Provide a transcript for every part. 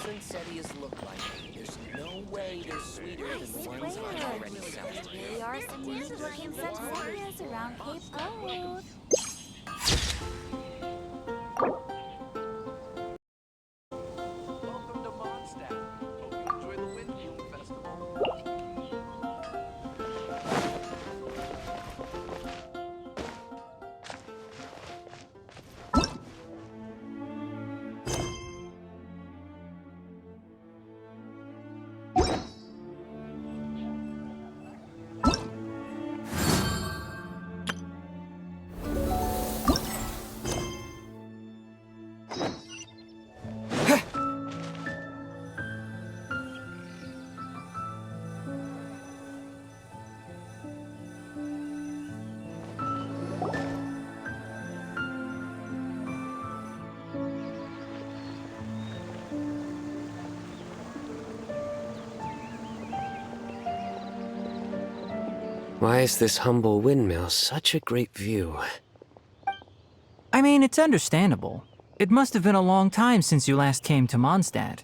poinsettias look like. There's no way they're sweeter than the ones I've already selling. There really are some unique-looking poinsettias around Cape Gold. Welcome to Mondstadt. Hope you enjoy the Windblume Festival. Why is this humble windmill such a great view? I mean, it's understandable. It must have been a long time since you last came to Mondstadt.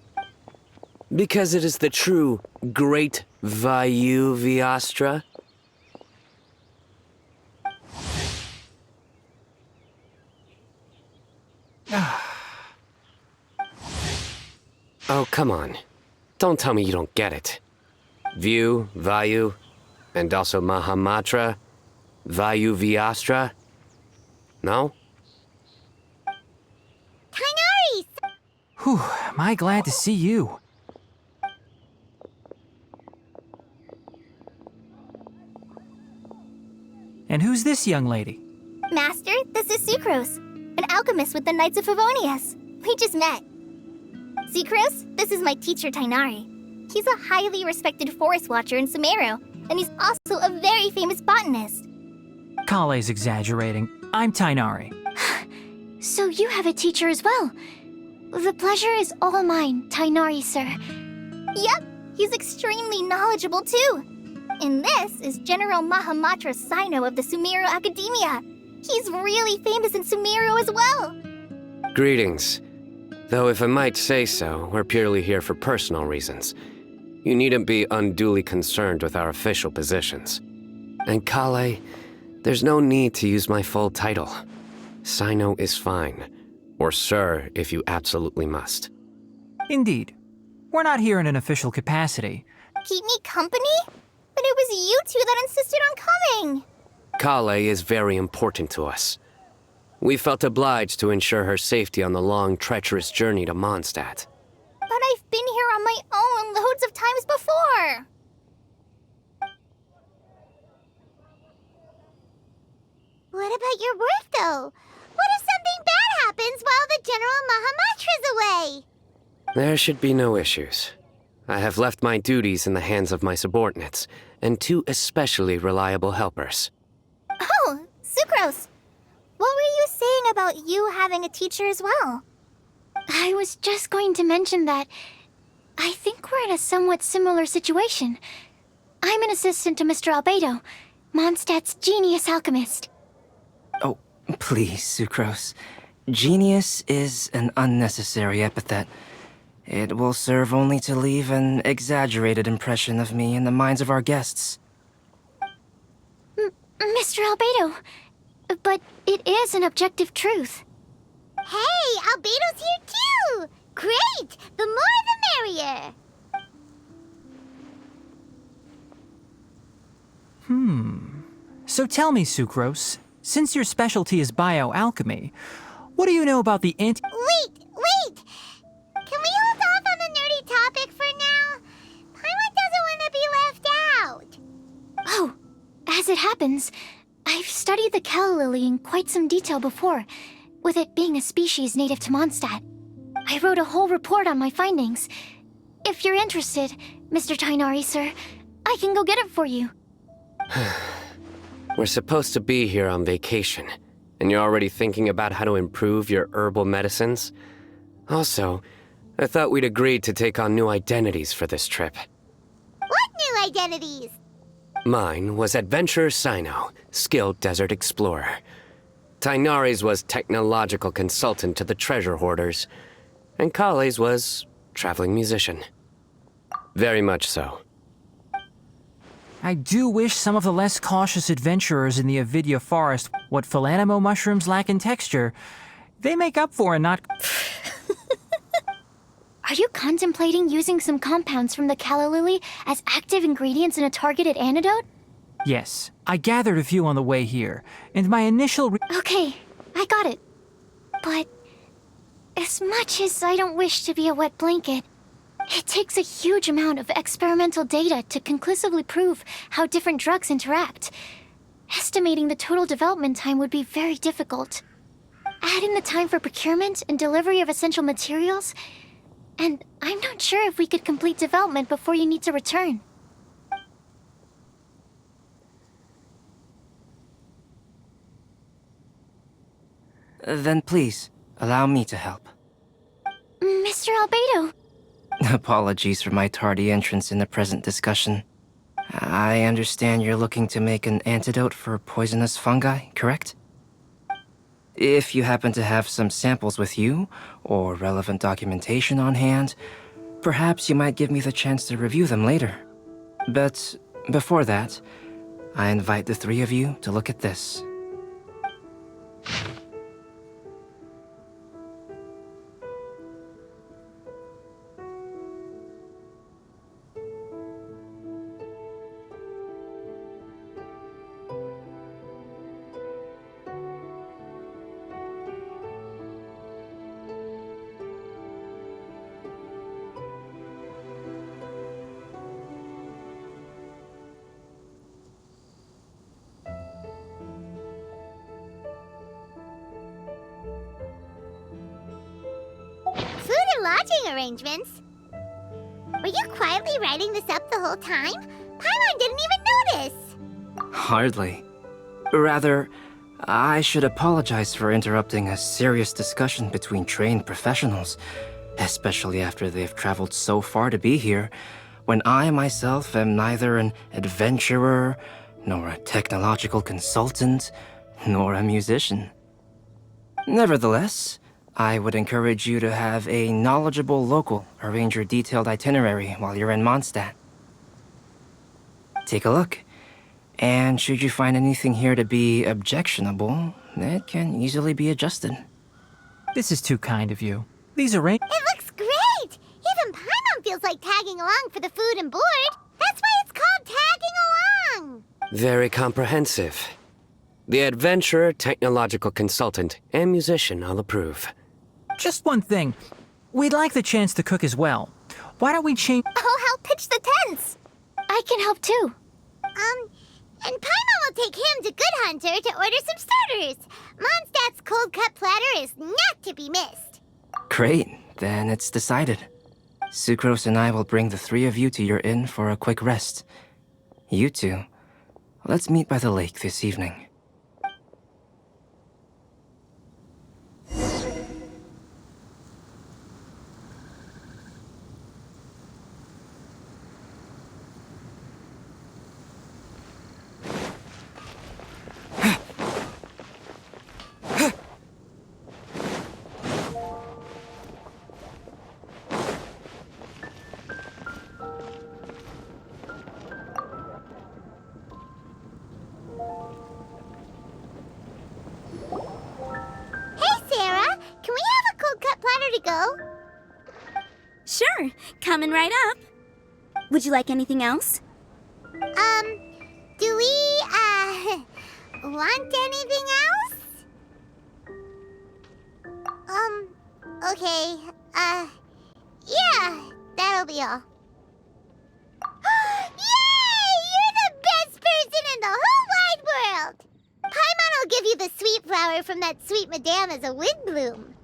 Because it is the true Great Vayu Viastra? Oh, come on. Don't tell me you don't get it. View, Vayu, and also Mahamatra, Vayu Viastra? No? Tainari! Whew, am I glad to see you. And who's this young lady? Master, this is Sucrose, an alchemist with the Knights of Favonius. We just met. Sucrose, this is my teacher Tainari. He's a highly respected forest watcher in Sumeru, and he's also a very famous botanist. Kale's exaggerating. I'm Tainari. So you have a teacher as well. The pleasure is all mine, Tainari, sir. Yep, he's extremely knowledgeable too. And this is General Mahamatra Sino of the Sumeru Academia. He's really famous in Sumeru as well. Greetings. Though if I might say so, we're purely here for personal reasons. You needn't be unduly concerned with our official positions. And Kale, there's no need to use my full title. Sino is fine. Or sir, if you absolutely must. Indeed. We're not here in an official capacity. Keep me company? But it was you two that insisted on coming. Kale is very important to us. We felt obliged to ensure her safety on the long, treacherous journey to Mondstadt. But I've been here on my own loads of times before. What about your work, though? What if something bad happens while the General Mahamatra's away? There should be no issues. I have left my duties in the hands of my subordinates, and two especially reliable helpers. Oh, Sucrose. What were you saying about you having a teacher as well? I was just going to mention that I think we're in a somewhat similar situation. I'm an assistant to Mr. Albedo, Mondstadt's genius alchemist. Oh, please, Sucrose. Genius is an unnecessary epithet. It will serve only to leave an exaggerated impression of me in the minds of our guests. Mr. Albedo, but it is an objective truth. Hey, Albedo's here too! Great! The more the merrier! So tell me, Sucrose, since your specialty is bioalchemy, what do you know about the Wait! Can we hold off on the nerdy topic for now? Paimon doesn't want to be left out. Oh, as it happens, I've studied the calla lily in quite some detail before, with it being a species native to Mondstadt. I wrote a whole report on my findings. If you're interested, Mr. Tainari, sir, I can go get it for you. We're supposed to be here on vacation, and you're already thinking about how to improve your herbal medicines? Also, I thought we'd agreed to take on new identities for this trip. What new identities? Mine was Adventurer Sino, skilled desert explorer. Tainari's was technological consultant to the treasure hoarders. And Kale's was traveling musician. Very much so. I do wish some of the less cautious adventurers in the Avidya forest what Philanimo mushrooms lack in texture. They make up for in not... Are you contemplating using some compounds from the calla lily as active ingredients in a targeted antidote? Yes, I gathered a few on the way here, and my initial Okay, I got it. But as much as I don't wish to be a wet blanket, it takes a huge amount of experimental data to conclusively prove how different drugs interact. Estimating the total development time would be very difficult. Add in the time for procurement and delivery of essential materials, and I'm not sure if we could complete development before you need to return. Then please, allow me to help. Mr. Albedo, Apologies for my tardy entrance in the present discussion. I understand you're looking to make an antidote for poisonous fungi, correct? If you happen to have some samples with you, or relevant documentation on hand, perhaps you might give me the chance to review them later. But before that, I invite the three of you to look at this. food and lodging arrangements? Were you quietly writing this up the whole time? Paimon didn't even notice! Hardly. Rather, I should apologize for interrupting a serious discussion between trained professionals, especially after they've traveled so far to be here, when I myself am neither an adventurer, nor a technological consultant, nor a musician. Nevertheless, I would encourage you to have a knowledgeable local arrange your detailed itinerary while you're in Mondstadt. Take a look, and should you find anything here to be objectionable, it can easily be adjusted. This is too kind of you. These arrangements... It looks great! Even Paimon feels like tagging along for the food and board. That's why it's called tagging along! Very comprehensive. The adventurer, technological consultant, and musician all approve. Just one thing. We'd like the chance to cook as well. Why don't we change... I'll help pitch the tents! I can help too. And Paimon will take him to Good Hunter to order some starters. Mondstadt's cold-cut platter is not to be missed. Great, then it's decided. Sucrose and I will bring the three of you to your inn for a quick rest. You two, let's meet by the lake this evening. Sure, coming right up. Would you like anything else? Do we, want anything else? Okay, yeah, that'll be all. Yay! You're the best person in the whole wide world! Paimon will give you the sweet flower from that sweet madame as a Windblume.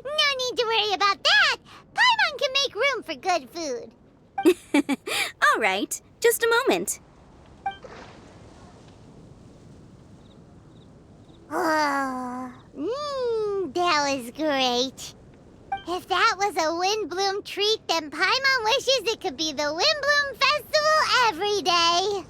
No need to worry about that! Paimon can make room for good food. All right, just a moment. Oh, that was great. If that was a Windblume treat, then Paimon wishes it could be the Windblume Festival every day.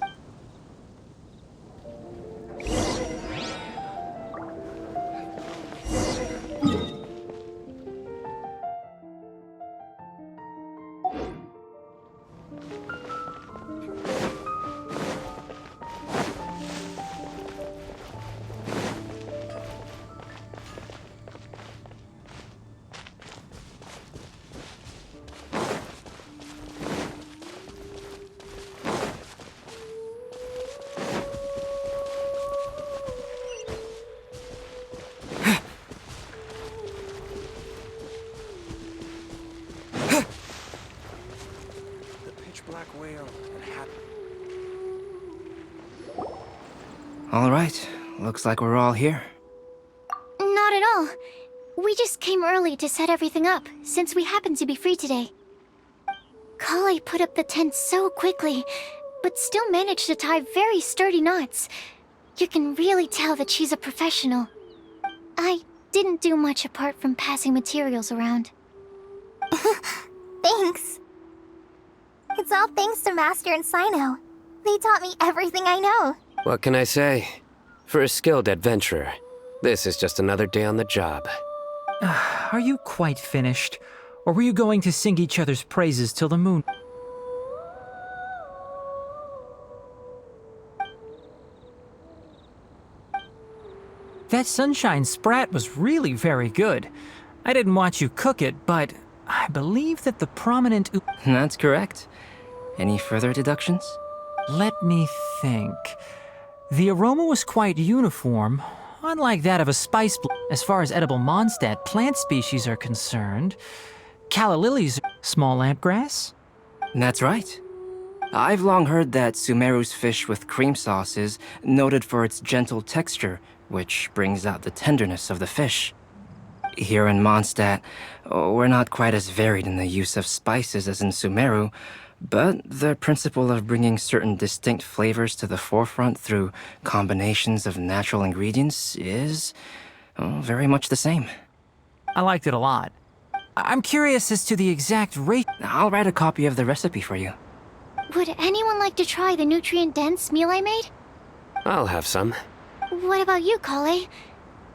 well and happy. All right, looks like we're all here. Not at all. We just came early to set everything up, since we happen to be free today. Kale put up the tent so quickly, but still managed to tie very sturdy knots. You can really tell that she's a professional. I didn't do much apart from passing materials around. Thanks. It's all thanks to Master and Sino. They taught me everything I know. What can I say? For a skilled adventurer, this is just another day on the job. Are you quite finished? Or were you going to sing each other's praises till the moon? That sunshine sprat was really very good. I didn't watch you cook it, but I believe that the prominent... That's correct. Any further deductions? Let me think. The aroma was quite uniform, unlike that of a spice as far as edible Mondstadt plant species are concerned. Calla lilies, small lampgrass? That's right. I've long heard that Sumeru's fish with cream sauce is noted for its gentle texture, which brings out the tenderness of the fish. Here in Mondstadt, we're not quite as varied in the use of spices as in Sumeru, but the principle of bringing certain distinct flavors to the forefront through combinations of natural ingredients is very much the same. I liked it a lot. I'm curious as to the exact rate. I'll write a copy of the recipe for you. Would anyone like to try the nutrient-dense meal I made? I'll have some. What about you, Kale?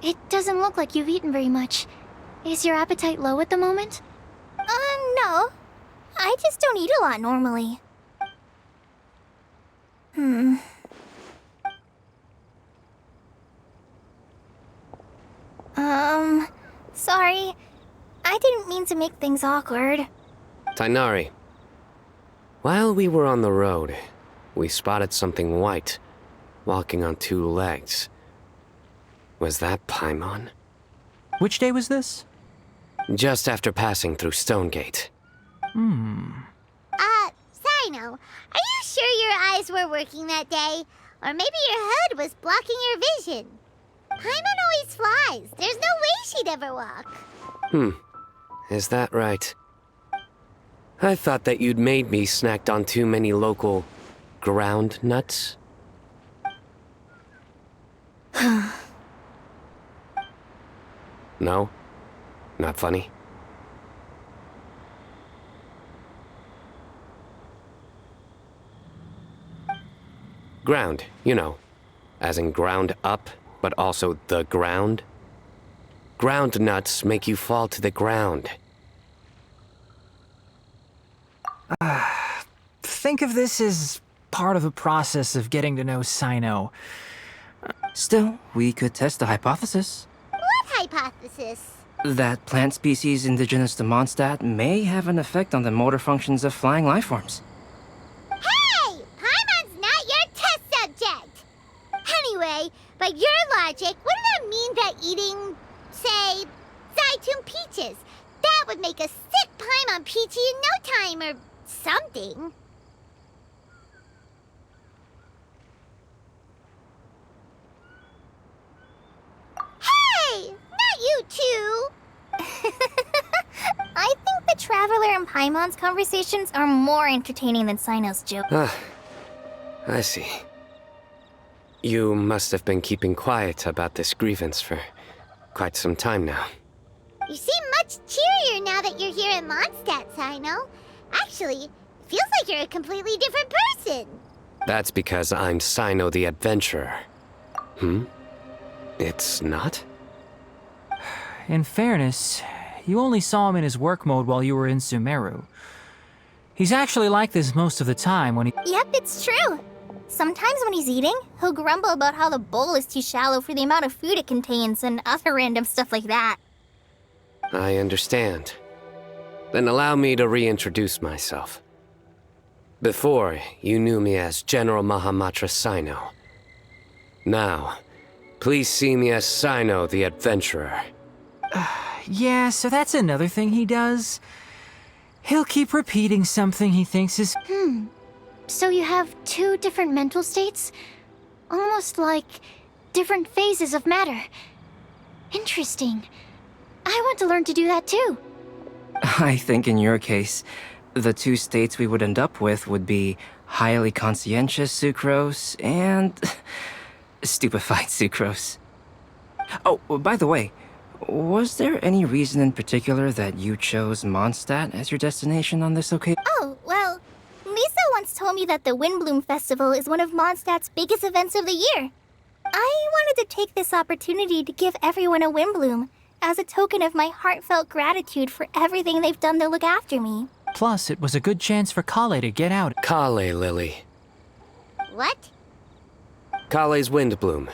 It doesn't look like you've eaten very much. Is your appetite low at the moment? No. I just don't eat a lot normally. Sorry. I didn't mean to make things awkward. Tainari. While we were on the road, we spotted something white, walking on two legs. Was that Paimon? Which day was this? Just after passing through Stonegate. Sino, are you sure your eyes were working that day? Or maybe your hood was blocking your vision? Paimon always flies. There's no way she'd ever walk. Is that right? I thought that you'd made me snacked on too many local ground nuts. No? Not funny? Ground, you know. As in ground up, but also the ground. Ground nuts make you fall to the ground. Think of this as part of the process of getting to know Sino. Still, we could test the hypothesis. What hypothesis? That plant species indigenous to Mondstadt may have an effect on the motor functions of flying lifeforms. Hey! Paimon's not your test subject! Anyway, by your logic, wouldn't that mean that eating, say, Zaitun peaches, that would make a sick Paimon peachy in no time or something? Hey! Not you two! I think the Traveler and Paimon's conversations are more entertaining than Sino's joke. I see. You must have been keeping quiet about this grievance for quite some time now. You seem much cheerier now that you're here in Mondstadt, Sino. Actually, it feels like you're a completely different person. That's because I'm Sino the Adventurer. It's not? In fairness, you only saw him in his work mode while you were in Sumeru. He's actually like this most of the time when he... Yep, it's true. Sometimes when he's eating, he'll grumble about how the bowl is too shallow for the amount of food it contains and other random stuff like that. I understand. Then allow me to reintroduce myself. Before, you knew me as General Mahamatra Sino. Now, please see me as Sino the Adventurer. Yeah, so that's another thing he does. He'll keep repeating something he thinks is... So you have two different mental states? Almost like different phases of matter. Interesting. I want to learn to do that too. I think in your case, the two states we would end up with would be highly conscientious sucrose and stupefied sucrose. Oh, by the way, was there any reason in particular that you chose Mondstadt as your destination on this occasion? Oh, well, Lisa once told me that the Windblume Festival is one of Mondstadt's biggest events of the year. I wanted to take this opportunity to give everyone a Windblume as a token of my heartfelt gratitude for everything they've done to look after me. Plus, it was a good chance for Kale to get out. Kale Lily. What? Kale's Windblume.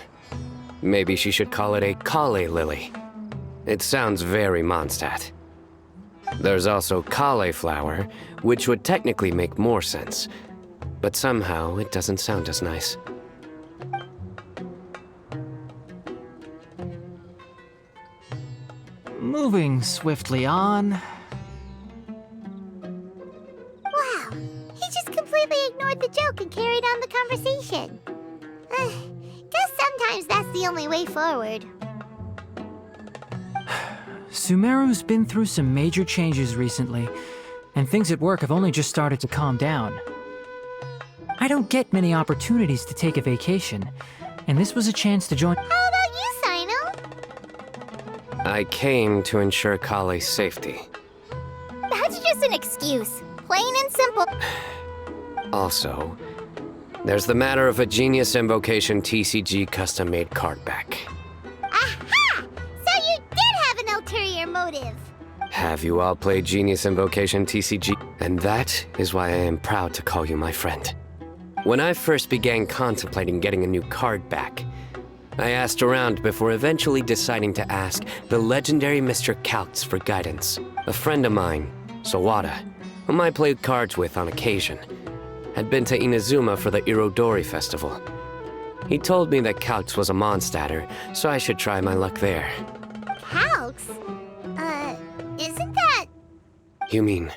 Maybe she should call it a Kale Lily. It sounds very Mondstadt. There's also cauliflower, which would technically make more sense. But somehow, it doesn't sound as nice. Moving swiftly on. Wow, he just completely ignored the joke and carried on the conversation. Guess sometimes that's the only way forward. Sumeru's been through some major changes recently, and things at work have only just started to calm down. I don't get many opportunities to take a vacation, and this was a chance to join. How about you, Sino? I came to ensure Kale's safety. That's just an excuse. Plain and simple. Also, there's the matter of a Genius Invocation TCG custom-made card back. Aha! So you did have an ulterior motive. Have you all played Genius Invocation TCG? And that is why I am proud to call you my friend. When I first began contemplating getting a new card back, I asked around before eventually deciding to ask the legendary Mr. Calx for guidance. A friend of mine, Sawada, whom I played cards with on occasion, had been to Inazuma for the Irodori Festival. He told me that Calx was a Mondstadter, so I should try my luck there. Calx? Isn't that... You mean,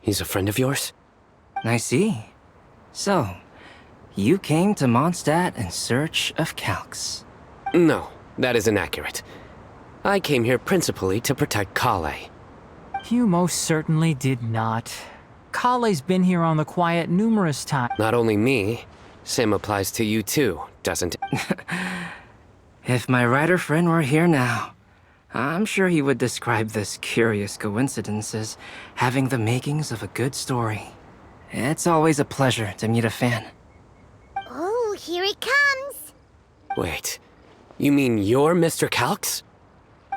he's a friend of yours? I see. So, you came to Mondstadt in search of Calx. No, that is inaccurate. I came here principally to protect Kale. You most certainly did not. Kale's been here on the quiet numerous times. Not only me, same applies to you too, doesn't it? If my writer friend were here now, I'm sure he would describe this curious coincidence as having the makings of a good story. It's always a pleasure to meet a fan. Oh, here he comes. Wait, you mean you're Mr. Calx?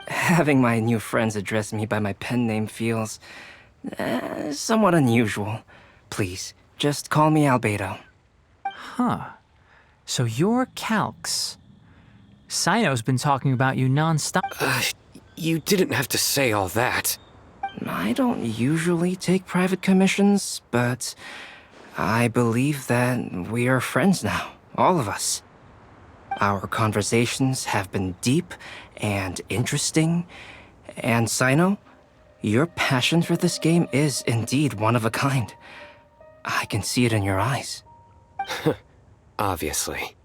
Having my new friends address me by my pen name feels somewhat unusual. Please, just call me Albedo. Huh. So you're Calx. Sino's been talking about you non-stop. You didn't have to say all that. I don't usually take private commissions, but I believe that we are friends now, all of us. Our conversations have been deep and interesting, and Sino, your passion for this game is indeed one of a kind. I can see it in your eyes. Obviously.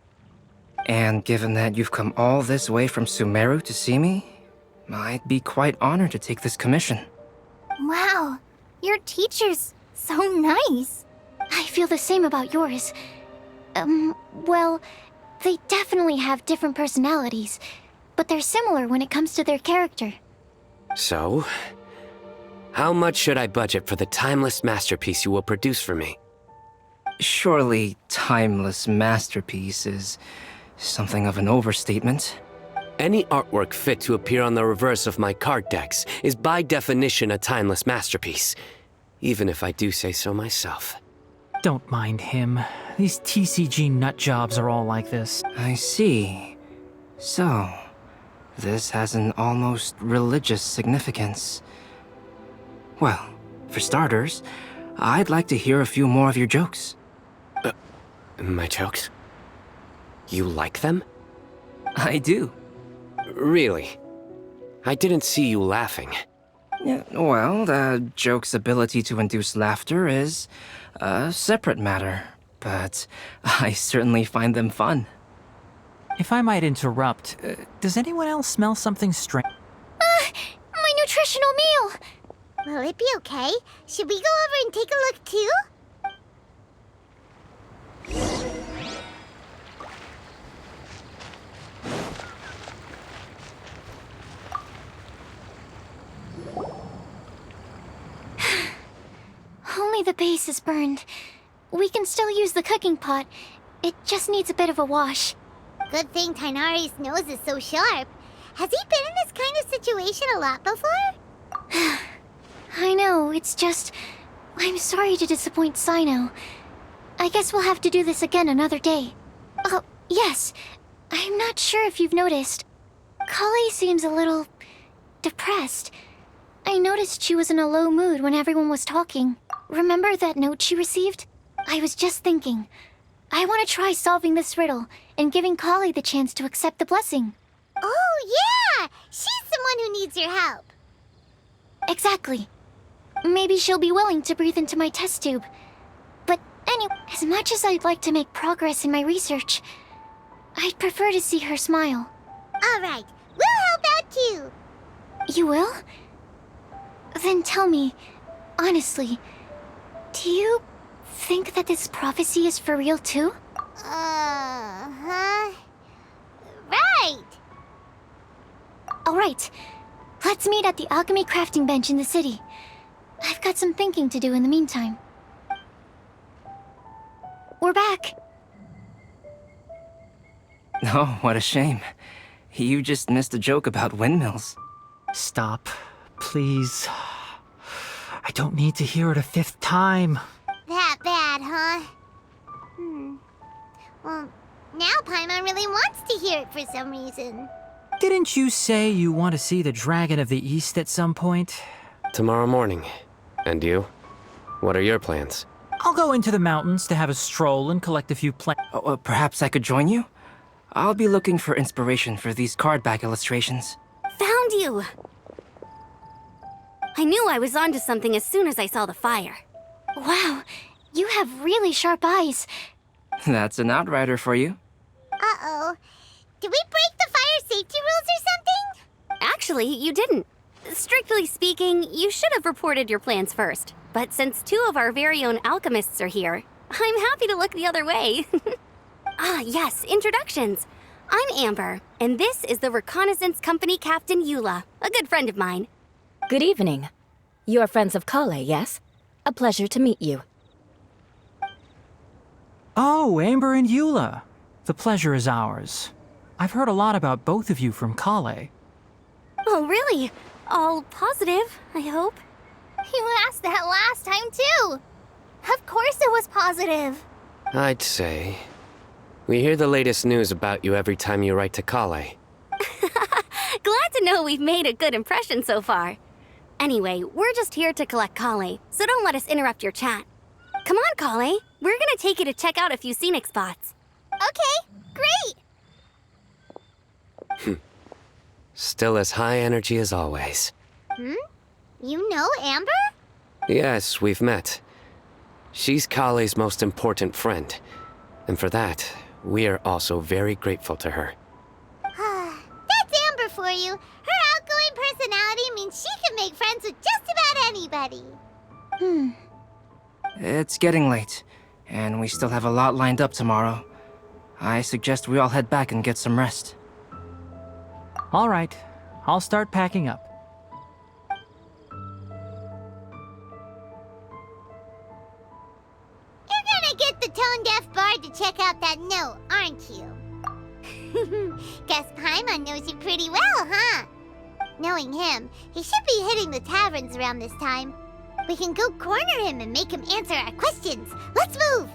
And given that you've come all this way from Sumeru to see me, I'd be quite honored to take this commission. Wow, your teacher's so nice. I feel the same about yours. Well, they definitely have different personalities, but they're similar when it comes to their character. So, how much should I budget for the timeless masterpiece you will produce for me? Surely timeless masterpiece is something of an overstatement. Any artwork fit to appear on the reverse of my card decks is by definition a timeless masterpiece, even if I do say so myself. Don't mind him. These TCG nut jobs are all like this. I see. So, this has an almost religious significance. Well, for starters, I'd like to hear a few more of your jokes. My jokes? You like them? I do. Really? I didn't see you laughing. Yeah, well, the joke's ability to induce laughter is a separate matter. but I certainly find them fun. If I might interrupt, does anyone else smell something strange? My nutritional meal! Will it be okay? Should we go over and take a look too? Only the base is burned. We can still use the cooking pot. It just needs a bit of a wash. Good thing Tainari's nose is so sharp. Has he been in this kind of situation a lot before? I know, it's just... I'm sorry to disappoint Sino. I guess we'll have to do this again another day. Oh, yes. I'm not sure if you've noticed. Kale seems a little... depressed. I noticed she was in a low mood when everyone was talking. Remember that note she received? I was just thinking. I want to try solving this riddle and giving Kale the chance to accept the blessing. Oh, yeah! She's someone who needs your help. Exactly. Maybe she'll be willing to breathe into my test tube. But anyway, as much as I'd like to make progress in my research, I'd prefer to see her smile. All right, we'll help out too. You will? Then tell me, honestly, do you think that this prophecy is for real too? Huh? Right! Alright, let's meet at the alchemy crafting bench in the city. I've got some thinking to do in the meantime. We're back. Oh, what a shame. You just missed a joke about windmills. Stop, please. I don't need to hear it a fifth time. That bad, huh? Well, now Paimon really wants to hear it for some reason. Didn't you say you want to see the Dragon of the East at some point? Tomorrow morning. And you? What are your plans? I'll go into the mountains to have a stroll and collect a few plants. Oh, perhaps I could join you? I'll be looking for inspiration for these card back illustrations. Found you! I knew I was onto something as soon as I saw the fire. Wow, you have really sharp eyes. That's an outrider for you. Uh-oh. Did we break the fire safety rules or something? Actually, you didn't. Strictly speaking, you should have reported your plans first. But since two of our very own alchemists are here, I'm happy to look the other way. Ah, yes, introductions. I'm Amber, and this is the Reconnaissance Company Captain Eula, a good friend of mine. Good evening. You are friends of Kale, yes? A pleasure to meet you. Oh, Amber and Eula. The pleasure is ours. I've heard a lot about both of you from Kale. Oh, really? All positive, I hope. You asked that last time too. Of course it was positive. I'd say. We hear the latest news about you every time you write to Kale. Glad to know we've made a good impression so far. Anyway, we're just here to collect Kale, so don't let us interrupt your chat. Come on, Kale. We're gonna take you to check out a few scenic spots. Okay, great. Still as high energy as always. You know Amber? Yes, we've met. She's Kale's most important friend. And for that, we are also very grateful to her. That's Amber for you. Her outgoing personality means she can make friends with just about anybody. It's getting late, and we still have a lot lined up tomorrow. I suggest we all head back and get some rest. All right, I'll start packing up. You're gonna get the tone-deaf bard to check out that note, aren't you? Guess Paimon knows you pretty well, huh? Knowing him, he should be hitting the taverns around this time. We can go corner him and make him answer our questions. Let's move!